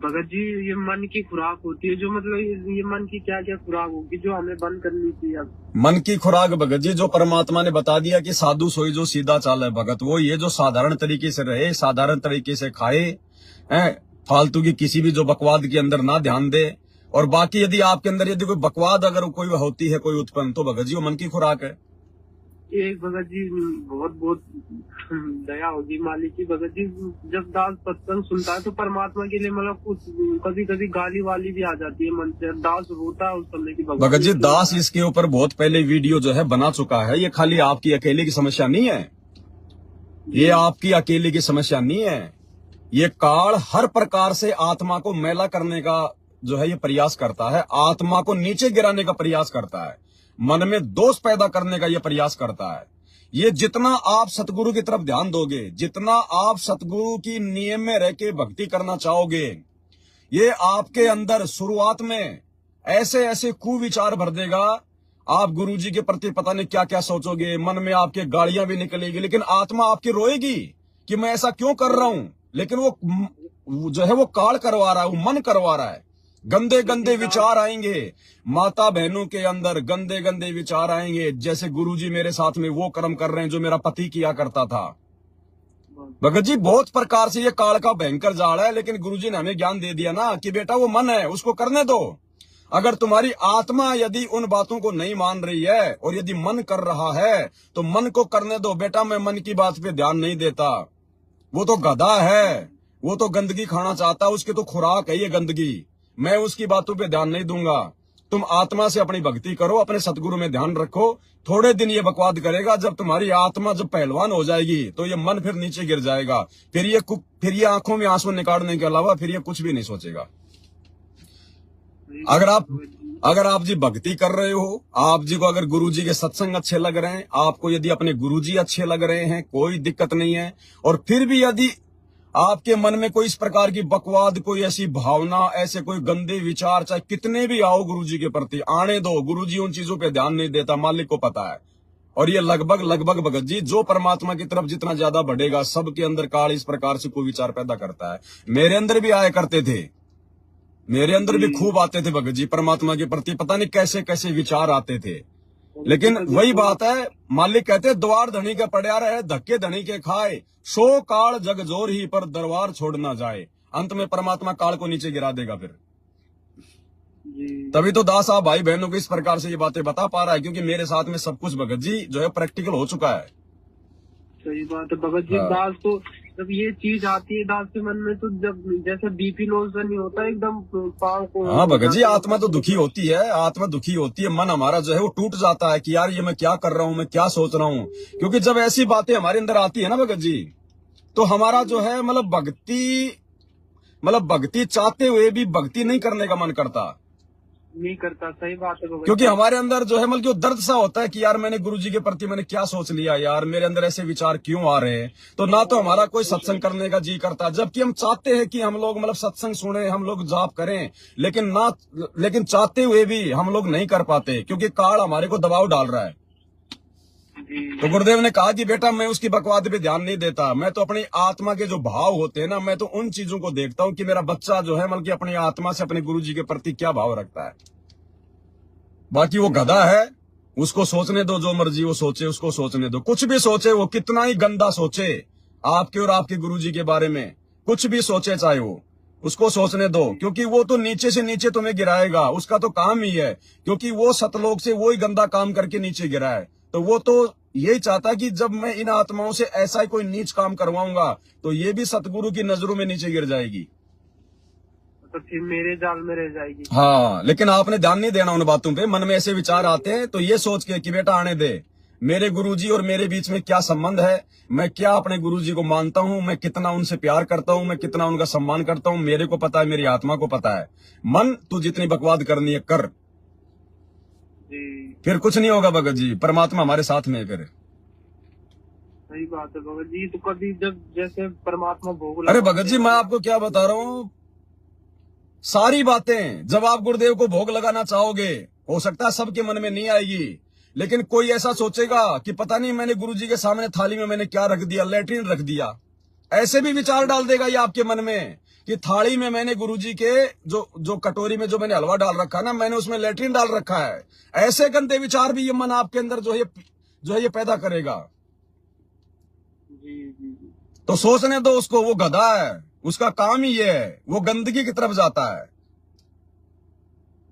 भगत जी ये मन की खुराक होती है, जो मतलब ये मन की क्या क्या खुराक होगी जो हमें बंद करनी चाहिए अब? मन की खुराक भगत जी जो परमात्मा ने बता दिया कि साधु सोई जो सीधा चाल है भगत, वो ये जो साधारण तरीके से रहे, साधारण तरीके से खाए, हैं, फालतू की किसी भी जो बकवाद के अंदर ना ध्यान दे। और बाकी यदि आपके अंदर यदि कोई बकवाद अगर कोई होती है कोई उत्पन्न, तो भगत जी वो मन की खुराक है। एक भगत जी बहुत बहुत दया होगी मालिक की। भगत जी जब दास सत्संग सुनता है तो परमात्मा के लिए मतलब कुछ कभी कभी गाली वाली भी आ जाती है मन से, दास रोता है उस समय की। भगत जी दास इसके ऊपर बहुत पहले वीडियो जो है बना चुका है। ये खाली आपकी अकेले की समस्या नहीं है, ये आपकी अकेले की समस्या नहीं है। ये काल हर प्रकार से आत्मा को मैला करने का जो है ये प्रयास करता है, आत्मा को नीचे गिराने का प्रयास करता है, मन में दोष पैदा करने का ये प्रयास करता है। ये जितना आप सतगुरु की तरफ ध्यान दोगे, जितना आप सतगुरु की नियम में रह के भक्ति करना चाहोगे, ये आपके अंदर शुरुआत में ऐसे ऐसे कुविचार भर देगा। आप गुरुजी के प्रति पता नहीं क्या क्या सोचोगे, मन में आपके गालियां भी निकलेगी, लेकिन आत्मा आपकी रोएगी कि मैं ऐसा क्यों कर रहा हूं। लेकिन वो जो है वो काल करवा रहा है, वो मन करवा रहा है। गंदे गंदे विचार आएंगे माता बहनों के अंदर, गंदे गंदे विचार आएंगे। जैसे गुरुजी मेरे साथ में वो कर्म कर रहे हैं जो मेरा पति किया करता था। भगत जी बहुत प्रकार से ये काल का भयंकर जाल है, लेकिन गुरुजी ने हमें ज्ञान दे दिया ना कि बेटा वो मन है, उसको करने दो। अगर तुम्हारी आत्मा यदि उन बातों को नहीं मान रही है और यदि मन कर रहा है तो मन को करने दो। बेटा मैं मन की बात पे ध्यान नहीं देता, वो तो गधा है, वो तो गंदगी खाना चाहता है, उसकी तो खुराक है ये गंदगी, मैं उसकी बातों पे ध्यान नहीं दूंगा। तुम आत्मा से अपनी भक्ति करो, अपने सतगुरु में ध्यान रखो। थोड़े दिन ये बकवाद करेगा, जब तुम्हारी आत्मा जब पहलवान हो जाएगी तो ये मन फिर नीचे गिर जाएगा। फिर ये आंखों में आंसू निकालने के अलावा फिर ये कुछ भी नहीं सोचेगा। अगर आप जी भक्ति कर रहे हो, आप जी को अगर गुरुजी के सत्संग अच्छे लग रहे हैं, आपको यदि अपने गुरुजी अच्छे लग रहे हैं, कोई दिक्कत नहीं है। और फिर भी यदि आपके मन में कोई इस प्रकार की बकवाद, कोई ऐसी भावना, ऐसे कोई गंदे विचार, चाहे कितने भी आओ गुरुजी के प्रति, आने दो। गुरुजी उन चीजों पे ध्यान नहीं देता, मालिक को पता है। और ये लगभग भगत जी जो परमात्मा की तरफ जितना ज्यादा बढ़ेगा, सबके अंदर काल इस प्रकार से कोई विचार पैदा करता है। मेरे अंदर भी आया करते थे, मेरे अंदर भी खूब आते थे भगत जी, परमात्मा के प्रति पता नहीं कैसे कैसे विचार आते थे। लेकिन वही बात है, मालिक कहते द्वार धनी के पड़या रहे, धक्के धनी के खाए, सो काल जग जोर ही पर दरबार छोड़ ना जाए। अंत में परमात्मा काल को नीचे गिरा देगा फिर। तभी तो दास साहब भाई बहनों को इस प्रकार से ये बातें बता पा रहा है, क्योंकि मेरे साथ में सब कुछ भगत जी जो है प्रैक्टिकल हो चुका है। सही बात है भगत जी। दास तो जब ये चीज आती है दास के मन में, तो जब जैसे बीपी लो सा नहीं होता एकदम पाँव को। हाँ भगत जी आत्मा तो दुखी होती है, आत्मा दुखी होती है, मन हमारा जो है वो टूट जाता है कि यार ये मैं क्या कर रहा हूँ, मैं क्या सोच रहा हूँ। क्योंकि जब ऐसी बातें हमारे अंदर आती है ना भगत जी, तो हमारा जो है मतलब भक्ति चाहते हुए भी भक्ति नहीं करने का मन करता, नहीं करता। सही बात है। क्योंकि हमारे अंदर जो है मतलब दर्द सा होता है कि यार मैंने गुरुजी के प्रति मैंने क्या सोच लिया, यार मेरे अंदर ऐसे विचार क्यों आ रहे हैं। तो ना तो हमारा कोई सत्संग करने का जी करता, जबकि हम चाहते हैं कि हम लोग मतलब सत्संग सुने, हम लोग जाप करें, लेकिन चाहते हुए भी हम लोग नहीं कर पाते, क्योंकि काल हमारे को दबाव डाल रहा है। तो गुरुदेव ने कहा कि बेटा मैं उसकी बकवाद पे ध्यान नहीं देता, मैं तो अपनी आत्मा के जो भाव होते हैं ना, मैं तो उन चीजों को देखता हूं कि मेरा बच्चा जो है मतलब अपनी आत्मा से अपने गुरुजी के प्रति क्या भाव रखता है। बाकी वो गधा है, उसको सोचने दो, जो मर्जी वो सोचे, उसको सोचने दो। कुछ भी सोचे, वो कितना ही गंदा सोचे आपके और आपके गुरुजी के बारे में, कुछ भी सोचे चाहे वो, उसको सोचने दो, क्योंकि वो तो नीचे से नीचे तुम्हें गिराएगा। उसका तो काम ही है, क्योंकि वो सतलोक से वो ही गंदा काम करके नीचे गिरा है। तो वो तो यही चाहता कि जब मैं इन आत्माओं से ऐसा ही कोई नीच काम करवाऊंगा तो ये भी सतगुरु की नजरों में नीचे गिर जाएगी, तो फिर मेरे जाल में रह जाएगी। हाँ, लेकिन आपने ध्यान नहीं देना उन बातों पे। मन में ऐसे विचार आते हैं तो ये सोच के कि बेटा आने दे, मेरे गुरुजी और मेरे बीच में क्या संबंध है, मैं क्या अपने गुरुजी को मानता हूं, मैं कितना उनसे प्यार करता हूं, मैं कितना उनका सम्मान करता हूं, मेरे को पता है, मेरी आत्मा को पता है। मन तू जितनी बकवाद करनी है कर, फिर कुछ नहीं होगा भगत जी, परमात्मा हमारे साथ में है फिर। सही बात है भगत जी। तो कभी जब जैसे परमात्मा भोग, अरे भगत जी मैं आपको क्या बता रहा हूँ, सारी बातें जब आप गुरुदेव को भोग लगाना चाहोगे, हो सकता है सबके मन में नहीं आएगी, लेकिन कोई ऐसा सोचेगा कि पता नहीं मैंने गुरुजी के सामने थाली में मैंने क्या रख दिया, लैट्रिन रख दिया। ऐसे भी विचार डाल देगा ये आपके मन में कि थाली में मैंने गुरुजी के जो कटोरी में जो मैंने हलवा डाल रखा ना, मैंने उसमें लैट्रिन डाल रखा है। ऐसे गंदे विचार भी ये मन आपके अंदर जो है ये पैदा करेगा। जी। तो सोचने दो उसको, वो गधा है, उसका काम ही ये है, वो गंदगी की तरफ जाता है।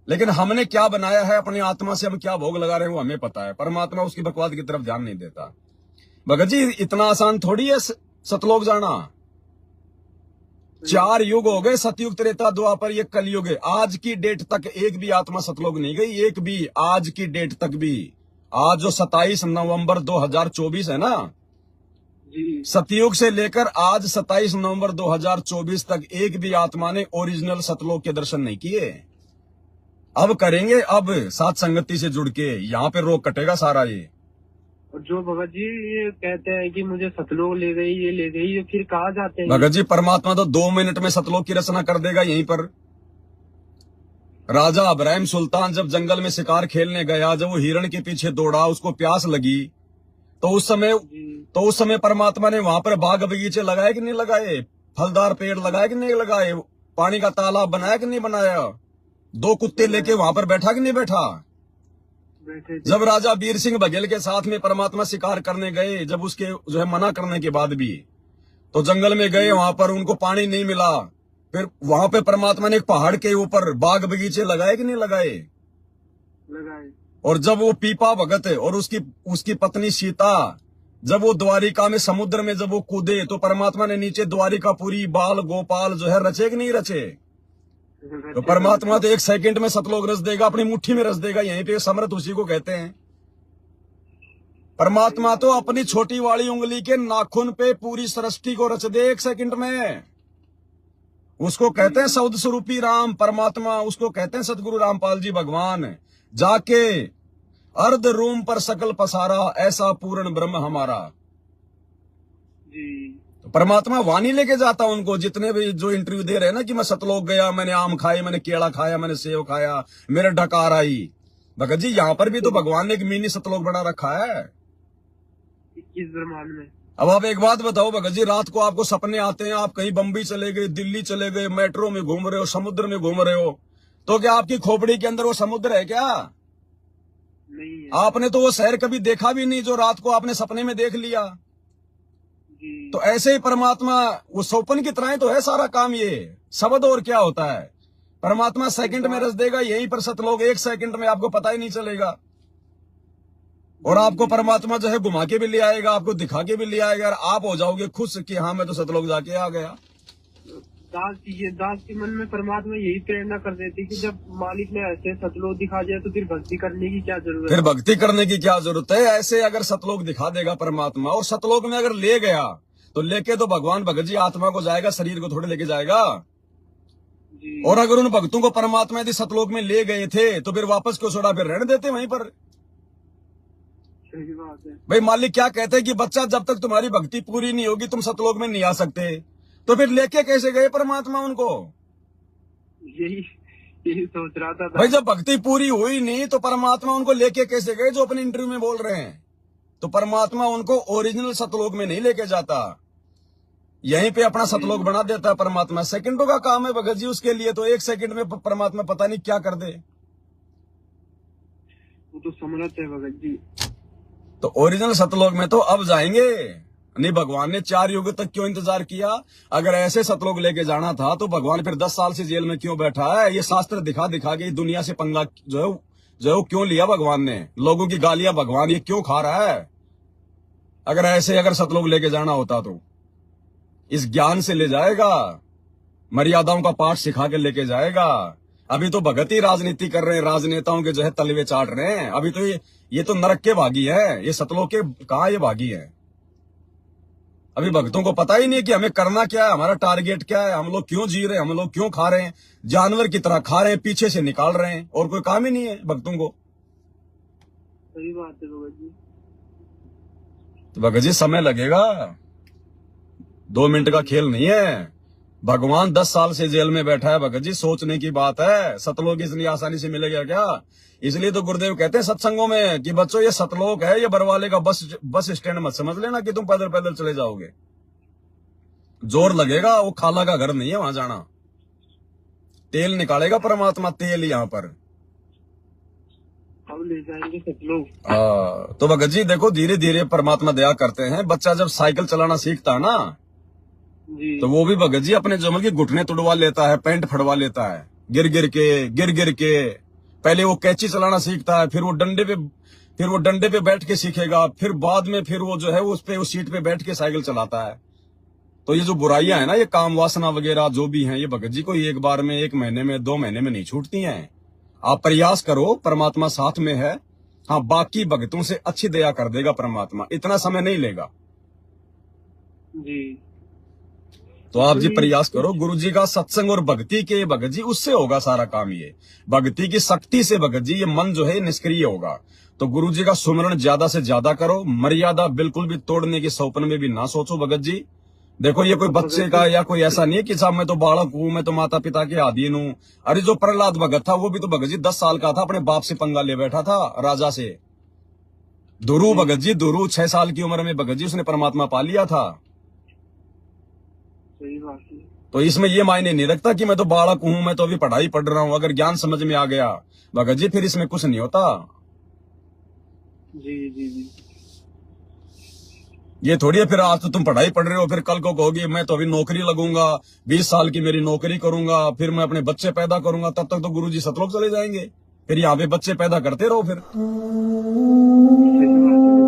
लेकिन हमने क्या बनाया है अपनी आत्मा से, हम क्या भोग लगा रहे हैं वो हमें पता है। परमात्मा उसकी बकवास की तरफ ध्यान नहीं देता। भगत जी इतना आसान थोड़ी है सतलोक जाना। 4 युग हो गए, सतयुग, त्रेता, द्वापर, ये कलयुग है। आज की डेट तक एक भी आत्मा सतलोक नहीं गई, एक भी, आज की डेट तक भी। आज जो 27 नवंबर 2024 है ना जी, सतयुग से लेकर आज 27 नवंबर 2024 तक एक भी आत्मा ने ओरिजिनल सतलोक के दर्शन नहीं किए। अब करेंगे, अब साथ संगति से जुड़ के, यहाँ पे रोग कटेगा सारा ये। और जो भगत जी ये कहते हैं कि मुझे सतलोक ले गई, ये ले गई, ये फिर कहाँ जाते हैं? भगत जी परमात्मा तो 2 मिनट में सतलोक की रचना कर देगा यहीं पर। राजा इब्राहिम सुल्तान जब जंगल में शिकार खेलने गया, जब वो हिरण के पीछे दौड़ा, उसको प्यास लगी, तो उस समय परमात्मा ने वहां पर बाग बगीचे लगाए कि नहीं लगाए, फलदार पेड़ लगाए कि नहीं लगाए, पानी का तालाब बनाया कि नहीं बनाया, 2 कुत्ते लेके वहां पर बैठा कि नहीं बैठा। जब राजा वीर सिंह बघेल के साथ में परमात्मा शिकार करने गए, जब उसके जो है मना करने के बाद भी, तो जंगल में गए, वहां पर उनको पानी नहीं मिला, फिर वहां पे परमात्मा ने एक पहाड़ के ऊपर बाग बगीचे लगाए कि नहीं लगाए। और जब वो पीपा भगत और उसकी पत्नी सीता, जब वो द्वारिका में समुद्र में जब वो कूदे, तो परमात्मा ने नीचे द्वारिकापुरी बाल गोपाल जो है रचे कि नहीं रचे। तो परमात्मा तो 1 सेकंड में सतलोक रच देगा, अपनी मुट्ठी में रच देगा। यहीं पे समर्थ उसी को कहते हैं। परमात्मा तो अपनी छोटी वाली उंगली के नाखून पे पूरी सृष्टि को रच दे 1 सेकंड में। उसको कहते हैं सौद स्वरूपी राम परमात्मा, उसको कहते हैं सतगुरु रामपाल जी भगवान। जाके अर्ध रूम पर सकल पसारा, ऐसा पूर्ण ब्रह्म हमारा। तो परमात्मा वाणी लेके जाता उनको, जितने भी जो इंटरव्यू दे रहे हैं ना कि मैं सतलोक गया, मैंने आम खाए, मैंने केला खाया, मैंने सेव खाया, मेरे डकार आई। भगत जी यहाँ पर भी तो भगवान ने एक मिनी सतलोक बना रखा है 21 ब्रह्मांड में। अब आप एक बात बताओ भगत जी, रात को आपको सपने आते हैं, आप कहीं बम्बई चले गए, दिल्ली चले गए, मेट्रो में घूम रहे हो, समुद्र में घूम रहे हो, तो क्या आपकी खोपड़ी के अंदर वो समुद्र है क्या? नहीं है। आपने तो वो शहर कभी देखा भी नहीं जो रात को आपने सपने में देख लिया। तो ऐसे ही परमात्मा वो सोपन की तरह तो है सारा काम ये शब्द। और क्या होता है, परमात्मा सेकंड में रच देगा यहीं पर सतलोक, 1 सेकंड में आपको पता ही नहीं चलेगा। और आपको परमात्मा जो है घुमा के भी ले आएगा, आपको दिखा के भी ले आएगा, और आप हो जाओगे खुश कि हाँ मैं तो सतलोक जाके आ गया। दास के मन में परमात्मा यही प्रेरणा कर देती कि जब मालिक ने ऐसे सतलोक दिखा दिया तो फिर भक्ति करने की क्या जरूरत है? फिर भक्ति करने की क्या जरूरत है? ऐसे अगर सतलोक दिखा देगा परमात्मा, और सतलोक में अगर ले गया तो लेके तो भगवान भगत जी आत्मा को जाएगा, शरीर को थोड़े लेके जाएगा। और अगर उन भक्तों को परमात्मा यदि सतलोक में ले गए थे तो फिर वापस क्यों छोड़ा, फिर रहने देते वहीं पर। सही बात है भाई मालिक क्या कहते हैं कि बच्चा जब तक तुम्हारी भक्ति पूरी नहीं होगी तुम सतलोक में नहीं आ सकते, तो फिर लेके कैसे गए परमात्मा उनको? यही सोच रहा था भाई जब भक्ति पूरी हुई नहीं तो परमात्मा उनको लेके कैसे गए, जो अपने इंटरव्यू में बोल रहे हैं। तो परमात्मा उनको ओरिजिनल सतलोक में नहीं लेके जाता, यहीं पे अपना सतलोक बना देता है परमात्मा। सेकंडों का काम है भगत जी उसके लिए, तो 1 सेकंड में परमात्मा पता नहीं क्या कर दे। वो तो समर्थ है भगत जी। तो ओरिजिनल सतलोक में तो अब जाएंगे नहीं। भगवान ने 4 युग तक क्यों इंतजार किया? अगर ऐसे सतलोक लेके जाना था तो भगवान फिर 10 साल से जेल में क्यों बैठा है? ये शास्त्र दिखा दिखा के दुनिया से पंगा जो है क्यों लिया भगवान ने? लोगों की गालियां भगवान ये क्यों खा रहा है? अगर सतलोक लेके जाना होता तो इस ज्ञान से ले जाएगा, मर्यादाओं का पाठ सिखा के लेके जाएगा। अभी तो भगत ही राजनीति कर रहे हैं, राजनेताओं के जो है तलवे चाट रहे हैं। अभी तो ये तो नरक के भागी है, ये सतलोक के कहाँ ये भागी है। अभी भक्तों को पता ही नहीं कि हमें करना क्या है, हमारा टारगेट क्या है, हम लोग क्यों जी रहे हैं, हम लोग क्यों खा रहे हैं, जानवर की तरह खा रहे हैं, पीछे से निकाल रहे हैं, और कोई काम ही नहीं है भक्तों को। सही बात है भगत जी। तो भगत जी समय लगेगा, 2 मिनट का खेल नहीं है। भगवान 10 साल से जेल में बैठा है भगत जी, सोचने की बात है। सतलोक इतनी आसानी से मिलेगा क्या? इसलिए तो गुरुदेव कहते हैं सत्संगों में कि बच्चों ये सतलोक है, ये बरवाले का बस स्टैंड मत समझ लेना कि तुम पैदल पैदल चले जाओगे। जोर लगेगा, वो खाला का घर नहीं है वहां जाना। तेल निकालेगा परमात्मा, तेल यहाँ पर। अब ले जाएंगे सब लोग। तो भगत जी देखो, धीरे धीरे परमात्मा दया करते हैं। बच्चा जब साइकिल चलाना सीखता है ना, जी तो वो भी भगत जी अपने जमल के घुटने तुड़वा लेता है, पैंट फड़वा लेता है, गिर गिर के। पहले वो कैंची चलाना सीखता है, फिर वो डंडे पे बैठ के सीखेगा, फिर बाद में फिर वो जो है उस सीट पे बैठ के साइकिल चलाता है। तो ये जो बुराइयां है ना, ये काम वासना वगैरह जो भी हैं, ये भगत जी को एक बार में, 1 महीने में, 2 महीने में नहीं छूटती हैं। आप प्रयास करो, परमात्मा साथ में है। हाँ, बाकी भगतों से अच्छी दया कर देगा परमात्मा, इतना समय नहीं लेगा। जी तो आप जी प्रयास करो, गुरु जी का सत्संग और भक्ति के भगत जी, उससे होगा सारा काम। ये भक्ति की शक्ति से भगत जी ये मन जो है निष्क्रिय होगा। तो गुरु जी का सुमरण ज्यादा से ज्यादा करो, मर्यादा बिल्कुल भी तोड़ने की सपन में भी ना सोचो भगत जी। देखो, ये कोई बच्चे का या कोई ऐसा नहीं है कि साहब मैं तो बालक हूं, मैं तो माता पिता के अधीन हूं। अरे जो प्रहलाद भगत था, वो भी तो भगत जी 10 साल का था, अपने बाप से पंगा ले बैठा था, राजा से। दुरु भगत जी, दुरु 6 साल की उम्र में भगत जी उसने परमात्मा पा लिया था। सही बात है। तो इसमें ये मायने नहीं रखता कि मैं तो बालक हूं, मैं तो अभी पढ़ाई पढ़ रहा हूं। अगर ज्ञान समझ में आ गया भगत जी, फिर इसमें कुछ नहीं होता। जी जी जी। ये थोड़ी है फिर आज तो तुम पढ़ाई पढ़ रहे हो, फिर कल को कहोगे मैं तो अभी नौकरी लगूंगा, 20 साल की मेरी नौकरी करूंगा, फिर मैं अपने बच्चे पैदा करूंगा। तब तक तो गुरुजी सतलोक चले जाएंगे। फिर यहाँ पे बच्चे पैदा करते रहो फिर। सही बात है।